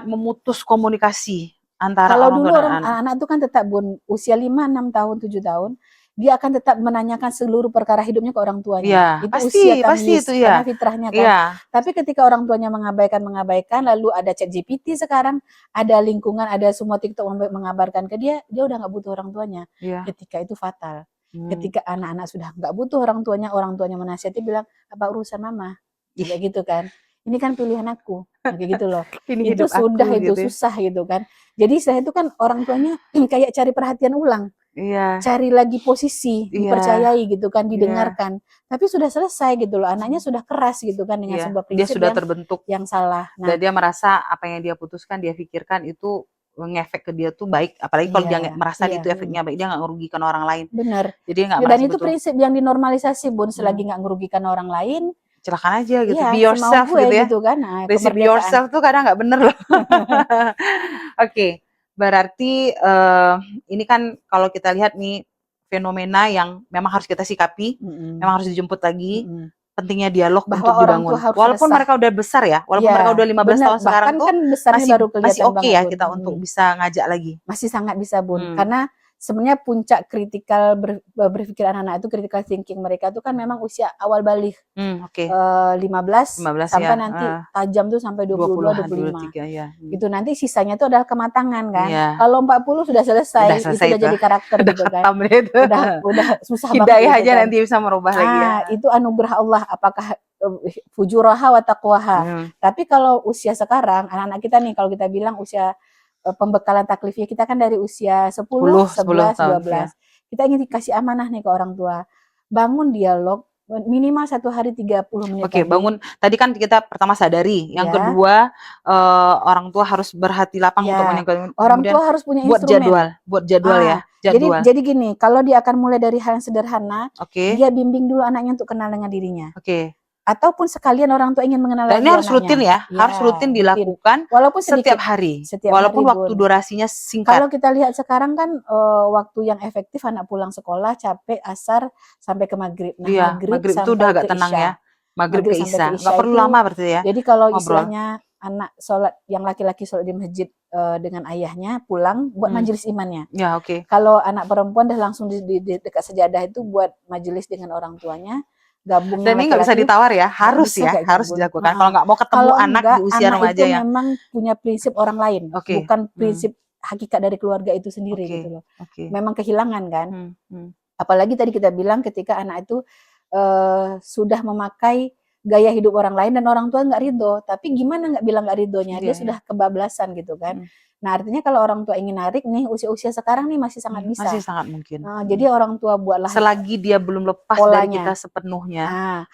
memutus komunikasi antara Kalau orang dulu tua dan orang anak. anak itu kan tetap, Bun, usia 5, 6 tahun, 7 tahun, dia akan tetap menanyakan seluruh perkara hidupnya ke orang tuanya. Iya, Itu usia pasti tamyiz, itu ya. karena fitrahnya kan. Iya. Tapi ketika orang tuanya mengabaikan, lalu ada ChatGPT sekarang, ada lingkungan, ada semua TikTok mengabarkan ke dia, dia udah nggak butuh orang tuanya. Iya. Ketika itu fatal. Ketika anak-anak sudah nggak butuh orang tuanya menasihati bilang, apa urusan mama? Kayak gitu kan. Ini kan pilihan aku. Kayak gitu loh. Ini Itu hidup sudah aku itu gitu. susah gitu kan. Jadi setelah itu kan orang tuanya kayak cari perhatian ulang. Iya. Cari lagi posisi, dipercayai gitu kan, didengarkan. Tapi sudah selesai gitu loh. Anaknya sudah keras gitu kan dengan sebuah Dia prinsip sudah terbentuk yang salah. dan Nah, dia merasa apa yang dia putuskan, dia pikirkan itu ngefek ke dia tuh baik, apalagi kalau dia merasa itu efeknya baik, dia nggak merugikan orang lain. bener. Jadi dia nggak Dan merasa itu prinsip yang dinormalisasi, Bun, selagi nggak merugikan orang lain, silakan aja gitu, iya, be semau yourself gue gitu ya. gitu kan. Nah, Prinsip be kemerdekaan. yourself tuh kadang nggak bener loh. Oke, berarti ini kan kalau kita lihat nih fenomena yang memang harus kita sikapi, memang harus dijemput lagi. Pentingnya dialog Bahwa untuk orang tua dibangun. harus Walaupun resah. mereka udah besar ya, walaupun mereka udah 15 tahun sekarang bahkan tuh kan besarnya baru masih kelihatan oke banget, ya Bun. kita untuk bisa ngajak lagi. Masih sangat bisa, Bun. Karena sebenarnya puncak kritikal berpikir anak-anak itu critical thinking mereka itu kan memang usia awal balik. 15 sampai ya, nanti tajam tuh sampai 22, 25. 23 ya. Gitu nanti sisanya itu adalah kematangan kan. Iya. Kalau 40 sudah selesai, itu udah jadi karakter gitu kan. Udah susah banget Hidayah gitu aja kan. nanti bisa merubah lagi ya. Itu anugerah Allah, apakah fujuraha wa taqwaha. Tapi kalau usia sekarang, anak-anak kita nih kalau kita bilang usia pembekalan taklifnya kita kan dari usia 10, 11, 12. Kita ingin dikasih amanah nih ke orang tua. Bangun dialog minimal 1 hari 30 menit Oke, tadi. bangun tadi kan kita pertama sadari, yang Ya. kedua orang tua harus berhati lapang untuk Ya, meninggalkan, orang kemudian tua harus punya buat instrumen. jadwal ya, jadwal. Jadi gini, kalau dia akan mulai dari hal yang sederhana, Oke. dia bimbing dulu anaknya untuk kenal dengan dirinya. Oke. Ataupun sekalian orang tua ingin mengenal Dan lagi ini harus anaknya. rutin ya, harus rutin dilakukan Walaupun setiap sedikit, hari, setiap walaupun hari, waktu Bun. durasinya Kalau singkat. kita lihat sekarang kan waktu yang efektif anak pulang sekolah capek asar sampai ke maghrib. Nah, Iya, maghrib itu udah sampai agak ke tenang ya. isya. Maghrib ke Sampai isya, ke nggak isya perlu itu, lama berarti ya jadi kalau ngobrol. istilahnya anak sholat, yang laki-laki sholat di masjid dengan ayahnya, pulang buat majelis imannya. Ya, oke. Kalau anak perempuan dah langsung di dekat sejadah itu buat majelis dengan orang tuanya, gabung Dan yang ini nggak bisa laki-laki. ditawar ya, Nggak harus bisa ya, kayak gitu, harus Bun. dilakukan. Kalau nggak mau ketemu Kalau anak di enggak, usia anak remaja itu yang memang punya prinsip orang lain, Oke. bukan prinsip hakikat dari keluarga itu sendiri Oke, gitu loh. oke. Memang kehilangan kan. Apalagi tadi kita bilang ketika anak itu sudah memakai gaya hidup orang lain dan orang tua nggak ridho, tapi gimana nggak bilang nggak ridhonya, dia sudah kebablasan gitu kan. Nah, artinya kalau orang tua ingin narik nih, usia-usia sekarang nih masih sangat bisa. Masih sangat mungkin. Jadi orang tua buatlah selagi dia belum lepas dari polanya. kita sepenuhnya,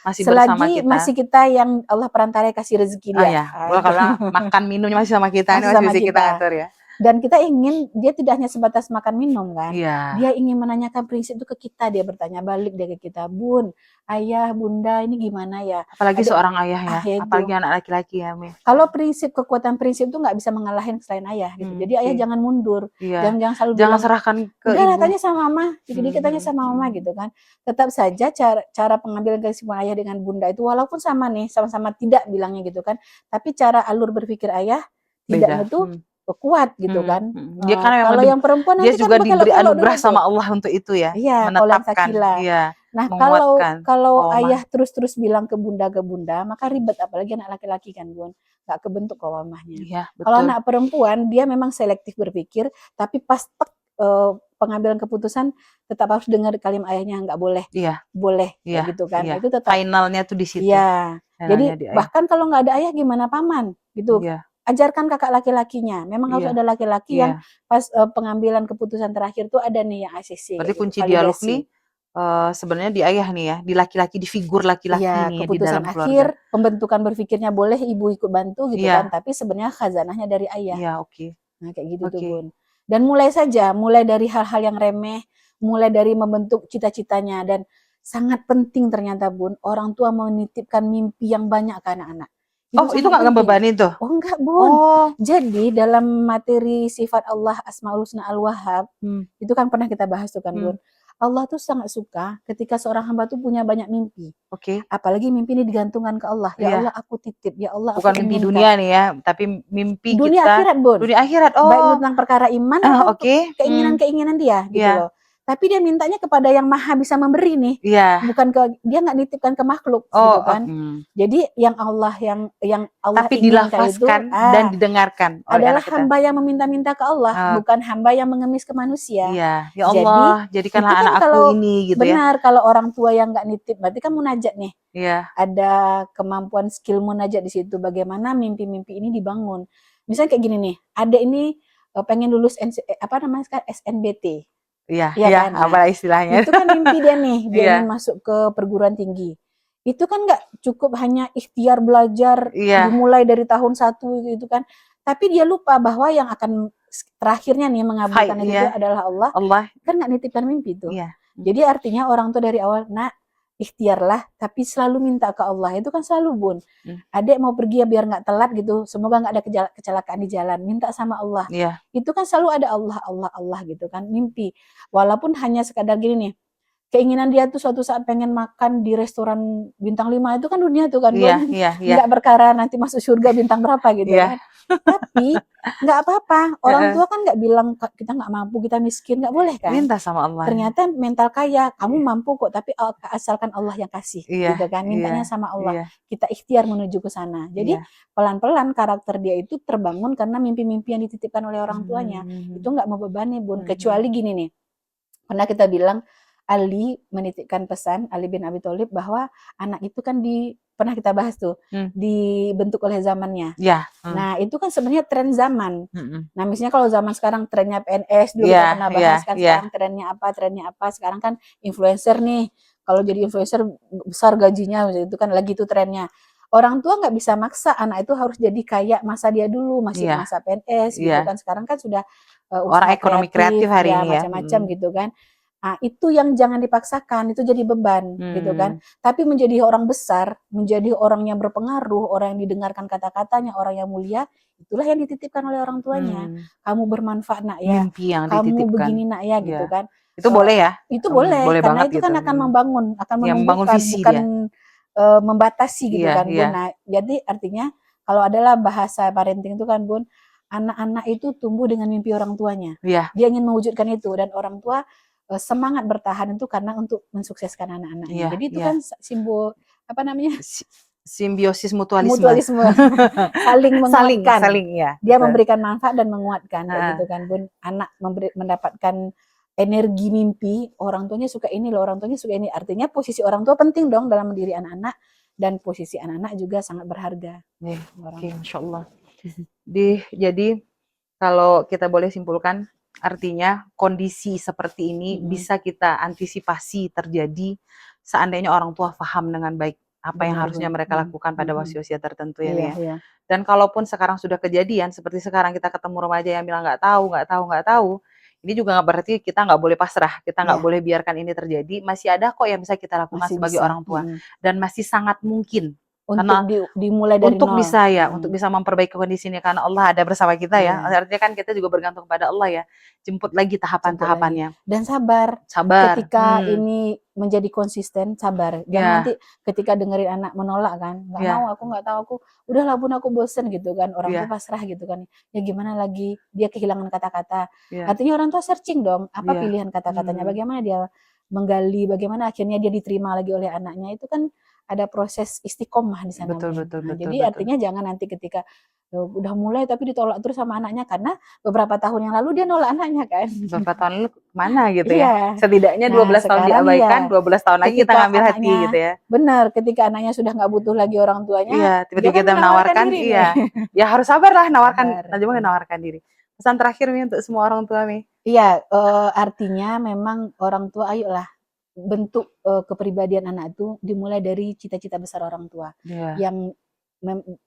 masih Selagi bersama kita. masih kita yang Allah perantara kasih rezeki dia. Ya, kalau makan minumnya masih sama kita, ini masih bisa kita atur ya. Dan kita ingin dia tidak hanya sebatas makan minum kan. Iya. Dia ingin menanyakan prinsip itu ke kita, dia bertanya balik dia ke kita, Bun, Ayah, Bunda, ini gimana ya? Apalagi seorang ayah ya, apalagi anak laki-laki ya, Mi. Kalau kekuatan prinsip itu nggak bisa mengalahkan selain ayah gitu. Jadi ayah jangan mundur, jangan selalu bilang, serahkan ke udah ibu. Tanya sama mama, dikit-dikit tanya sama mama gitu kan. Tetap saja cara pengambilan kesimpulan ayah dengan bunda itu walaupun sama nih, sama-sama tidak bilangnya gitu kan, tapi cara alur berpikir ayah tidaknya itu kuat gitu kan. Dia kan kalau yang perempuan dia nanti juga kan diberi anugerah dulu sama Allah untuk itu ya, iya, menetapkan, Nah, menguatkan. kalau ayah terus bilang ke bunda, maka ribet, apalagi anak laki-laki kan, Bun. Nggak kebentuk kawamahnya. Iya, kalau anak perempuan, dia memang selektif berpikir, tapi pas pengambilan keputusan tetap harus dengar kalimat ayahnya, nggak boleh. Boleh, kayak gitu kan. Itu tetap. Finalnya tuh di situ. Iya. Jadi bahkan kalau nggak ada ayah gimana paman, gitu. Ajarkan kakak laki-lakinya. Memang harus ada laki-laki yang pas pengambilan keputusan terakhir tuh ada nih yang ACC. Berarti kunci dialog nih sebenarnya di ayah nih ya, di laki-laki, di figur laki-laki nih di dalam keluarga. Akhir pembentukan berpikirnya boleh ibu ikut bantu gitu kan, tapi sebenarnya khazanahnya dari ayah. Iya, Nah, kayak gitu tuh, Bun. Dan mulai dari hal-hal yang remeh, mulai dari membentuk cita-citanya, dan sangat penting ternyata, Bun, orang tua menitipkan mimpi yang banyak ke anak-anak. Itu nggak ngebebani tuh? Oh enggak, Bun. Jadi dalam materi sifat Allah Asmaul Husna Al-Wahhab, itu kan pernah kita bahas tuh kan, Bun. Allah tuh sangat suka ketika seorang hamba tuh punya banyak mimpi. Apalagi mimpi ini digantungkan ke Allah. Ya Allah, aku titip. Ya Allah, bukan mimpi dunia nih ya, tapi mimpi dunia kita akhirat, Bun. Dunia akhirat. Baik tentang perkara iman atau keinginan-keinginan dia gitu loh. Tapi dia mintanya kepada yang maha bisa memberi nih. Bukan dia nggak nitipkan ke makhluk gitu kan. Jadi yang Allah yang Allah tapi inginkan itu dan didengarkan adalah hamba yang meminta-minta ke Allah, bukan hamba yang mengemis ke manusia. Ya Allah, jadikanlah anak aku ini gitu ya. Benar, kalau orang tua yang nggak nitip berarti kan munajat nih. Ada kemampuan skill munajat di situ, bagaimana mimpi-mimpi ini dibangun. Misalnya kayak gini nih, adek ini pengen lulus SNBT. Iya kan? Apa istilahnya? Itu kan mimpi dia nih, dia ingin masuk ke perguruan tinggi. Itu kan nggak cukup hanya ikhtiar belajar dimulai dari tahun 1 itu kan. Tapi dia lupa bahwa yang akan terakhirnya nih mengabulkan itu adalah Allah. Kan nggak nitipkan mimpi itu. Jadi artinya orang tua dari awal, nak, ikhtiarlah, tapi selalu minta ke Allah. Itu kan selalu, Bun. Adek mau pergi ya biar nggak telat gitu, semoga nggak ada kecelakaan di jalan, minta sama Allah. Itu kan selalu ada Allah gitu kan, mimpi. Walaupun hanya sekadar gini nih, keinginan dia tuh suatu saat pengen makan di restoran bintang 5 itu kan dunia tuh kan, Bun. Nggak perkara nanti masuk surga bintang berapa gitu kan. Tapi nggak apa-apa, orang tua kan nggak bilang kita nggak mampu, kita miskin, nggak boleh kan. Minta sama Allah. Ternyata mental kaya, kamu mampu kok, tapi asalkan Allah yang kasih, gitu kan. Mintanya sama Allah. Kita ikhtiar menuju ke sana. Jadi pelan-pelan karakter dia itu terbangun karena mimpi-mimpi yang dititipkan oleh orang tuanya. Itu nggak membebani, Bun. Kecuali gini nih, pernah kita bilang Ali menitipkan pesan, Ali bin Abi Thalib, bahwa anak itu kan pernah kita bahas tuh, dibentuk oleh zamannya. Nah, itu kan sebenarnya tren zaman. Nah, misalnya kalau zaman sekarang trennya PNS, dulu kita pernah bahas kan, sekarang trennya apa, sekarang kan influencer nih. kalau jadi influencer besar gajinya, itu kan lagi itu trennya. Orang tua nggak bisa maksa anak itu harus jadi kayak masa dia dulu, masih Iya, masa PNS gitu iya. kan. Sekarang kan sudah Orang usaha ekonomi kreatif kreatif, hari ya ini ya. macam-macam gitu kan. Nah, itu yang jangan dipaksakan, itu jadi beban gitu kan. Tapi menjadi orang besar, menjadi orang yang berpengaruh, orang yang didengarkan kata-katanya, orang yang mulia, itulah yang dititipkan oleh orang tuanya. Kamu bermanfaat nak ya, Mimpi yang kamu dititipkan. begini nak ya gitu Iya. kan. Itu boleh ya? Itu boleh, Boleh karena banget itu gitu. kan akan membangun, akan Ya, membangun menumbuhkan, visi dia. bukan membatasi gitu Iya, kan iya. Bun. Nah, jadi artinya kalau adalah bahasa parenting itu kan Bun, anak-anak itu tumbuh dengan mimpi orang tuanya. Iya. Dia ingin mewujudkan itu, dan orang tua semangat bertahan itu karena untuk mensukseskan anak-anaknya. Iya, Jadi itu iya. kan simbol apa namanya? Simbiosis mutualisme. Mutualisme. Saling menguatkan. Saling ya. Dia Betul. memberikan manfaat dan menguatkan kayak gitu kan Bun. Anak mendapatkan energi mimpi, orang tuanya suka ini loh, orang tuanya suka ini. Artinya posisi orang tua penting dong dalam mendidik anak-anak, dan posisi anak-anak juga sangat berharga. Oke, Masya Allah. Jadi kalau kita boleh simpulkan, artinya kondisi seperti ini bisa kita antisipasi terjadi seandainya orang tua paham dengan baik apa yang harusnya mereka lakukan pada usia tertentu ya. Iya. Dan kalaupun sekarang sudah kejadian, seperti sekarang kita ketemu remaja yang bilang nggak tahu, ini juga nggak berarti kita nggak boleh pasrah, kita nggak boleh biarkan ini terjadi. Masih ada kok yang bisa kita lakukan Masih sebagai bisa. orang tua, dan masih sangat mungkin Untuk karena dimulai dari untuk nol. bisa untuk bisa memperbaiki kondisi ini karena Allah ada bersama kita ya. Artinya kan kita juga bergantung pada Allah ya. Jemput lagi tahapan-tahapannya. Dan sabar. Sabar. Ketika ini menjadi konsisten, sabar. Jangan nanti ketika dengerin anak menolak kan, nggak mau, aku nggak tahu, aku udahlah Bun, aku bosen gitu kan. Orang tua pasrah gitu kan. Ya gimana lagi, dia kehilangan kata-kata. Artinya orang tua searching dong, apa pilihan kata-katanya, bagaimana dia menggali, bagaimana akhirnya dia diterima lagi oleh anaknya. Itu kan ada proses istiqomah di sana. Betul. Jadi artinya jangan nanti ketika udah mulai tapi ditolak terus sama anaknya, karena beberapa tahun yang lalu dia nolak anaknya kan. Beberapa tahun lalu kemana gitu ya. Iya. Setidaknya 12 tahun diabaikan, 12 tahun lagi kita ngambil hati gitu ya. Benar, ketika anaknya sudah nggak butuh lagi orang tuanya, Iya, tiba-tiba kita menawarkan diri, ya harus sabar lah menawarkan diri. Pesan terakhir nih untuk semua orang tua nih. Iya, artinya memang orang tua, ayolah bentuk kepribadian anak itu dimulai dari cita-cita besar orang tua yang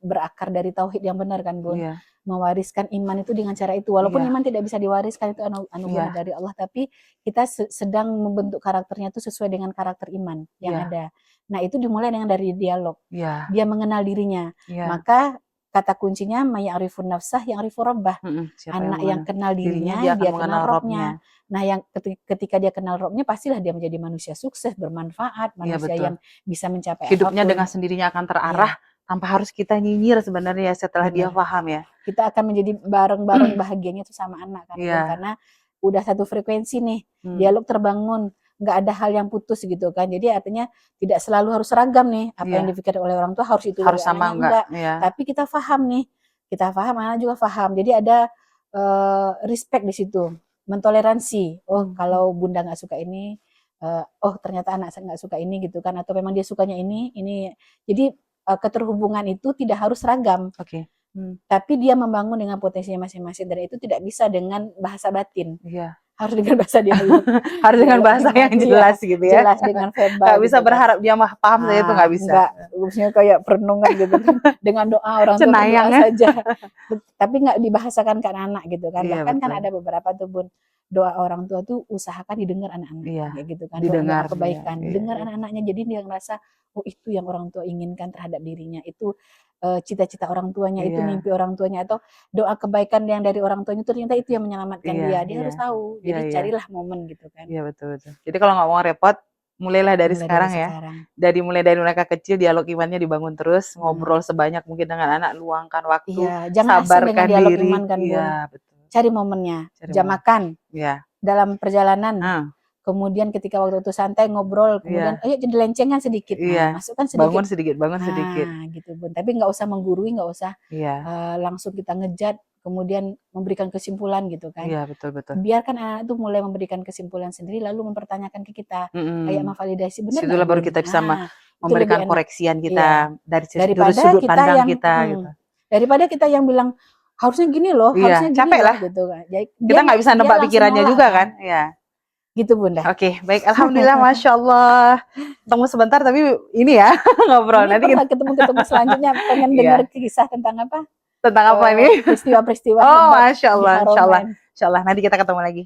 berakar dari tauhid yang benar kan Bun. Mewariskan iman itu dengan cara itu, walaupun iman tidak bisa diwariskan, itu anugerah dari Allah, tapi kita sedang membentuk karakternya itu sesuai dengan karakter iman yang ada. Nah, itu dimulai dari dialog. Dia mengenal dirinya. Maka kata kuncinya ma'ya'rifun nafsah ya'rifu rabbah. Anak yang kenal dirinya, dia kenal Robnya. Nah, yang ketika dia kenal Robnya, pastilah dia menjadi manusia sukses, bermanfaat, manusia yang bisa mencapai hidupnya apapun. dengan sendirinya akan terarah tanpa harus kita nyinyir sebenarnya setelah dia paham ya. Kita akan menjadi bareng-bareng bahagianya itu sama anak kan, karena udah satu frekuensi nih, dialog terbangun, nggak ada hal yang putus gitu kan. Jadi artinya tidak selalu harus seragam nih, apa yang dipikirkan oleh orang tua harus itu harus sama enggak. Tapi kita paham nih, kita paham, anak juga paham. Jadi ada respect di situ, mentoleransi. Oh, kalau bunda nggak suka ini, oh ternyata anak saya nggak suka ini gitu kan, atau memang dia sukanya ini. Jadi keterhubungan itu tidak harus seragam. Tapi dia membangun dengan potensinya masing-masing, dan itu tidak bisa dengan bahasa batin. Harus dengan bahasa dialog. Harus dengan bahasa yang jelas gitu ya. Jelas dengan verbal. Nggak bisa berharap dia paham saja, itu nggak bisa. Enggak, maksudnya kayak perenungan gitu kan. Dengan doa, orang tua berdoa saja. Tapi nggak dibahasakan ke anak gitu kan. Bahkan kan ada beberapa tuh Bun, doa orang tua tuh usahakan didengar anak-anak kayak gitu kan. Doa kebaikan, didengar anak-anaknya, jadi dia ngerasa oh itu yang orang tua inginkan terhadap dirinya, itu cita-cita orang tuanya, itu mimpi orang tuanya, atau doa kebaikan yang dari orang tuanya, ternyata itu yang menyelamatkan dia harus tahu. Jadi carilah momen gitu kan. Iya, betul. Jadi kalau nggak mau repot, mulailah dari sekarang ya. Mulai dari mereka kecil, dialog imannya dibangun terus, ngobrol sebanyak mungkin dengan anak, luangkan waktu, jangan sabarkan dengan dialog diri. Iman kan, betul. Cari momennya, jam makan, dalam perjalanan, kemudian ketika waktu itu santai ngobrol, kemudian ayo jadi lencengan sedikit, masukkan sedikit, bangun sedikit gitu Bun. Tapi nggak usah menggurui, nggak usah langsung kita ngejat kemudian memberikan kesimpulan gitu kan. Betul. Biarkan anak itu mulai memberikan kesimpulan sendiri, lalu mempertanyakan ke kita, kayak memvalidasi benar. Situlah baru kita bisa memberikan koreksian kita dari sudut kita pandang yang, kita gitu. Daripada kita yang bilang harusnya gini loh, harusnya gini capek loh lah gitu kan. Kita nggak bisa nebak pikirannya juga kan. Gitu Bunda. Oke, baik. Alhamdulillah, Masya Allah. Ketemu sebentar, tapi ini ya, ngobrol. Ini Nanti pernah kita... ketemu selanjutnya, pengen dengar Iya. kisah tentang apa? Tentang apa ini? Peristiwa-peristiwa Oh, hebat Masya di Allah, Insya Allah. Haromain. Insya Allah, nanti kita ketemu lagi.